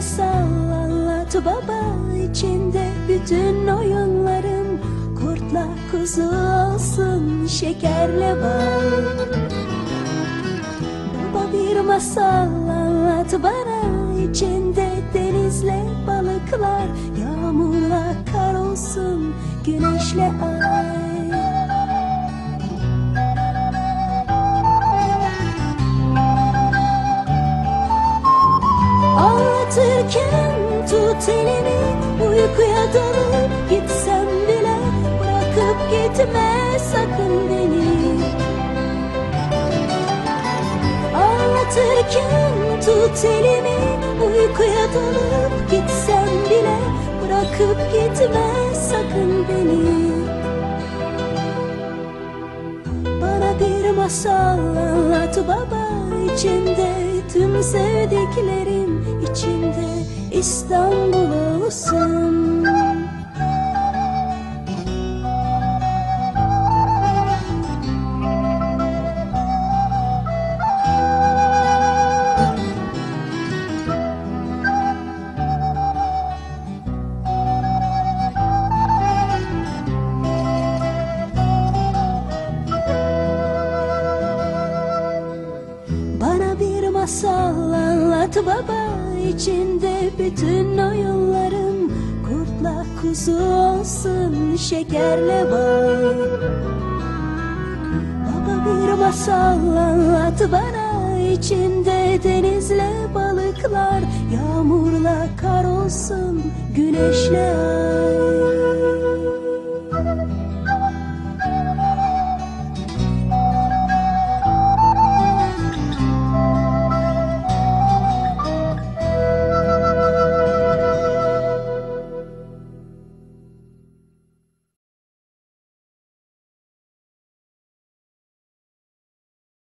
masal anlat baba, içinde bütün oyunların. Kurtla kuzu olsun, şekerle bal. Baba bir masal anlat bana, içinde denizle balıklar. Yağmurla kar olsun, güneşle ay. Anlatırken tut elimi, uykuya dalıp gitsem bile bırakıp gitme sakın beni. Anlatırken tut elimi, uykuya dalıp gitsem bile bırakıp gitme sakın beni. Bana bir masal anlat baba, içinde tüm sevdiklerim, içinde İstanbul olsun. Bana bir masal anlat baba, içinde bütün oyunlarım. Kurtla kuzu olsun, şekerle bal. Baba bir masal anlat bana, içinde denizle balıklar. Yağmurla kar olsun, güneşle ay.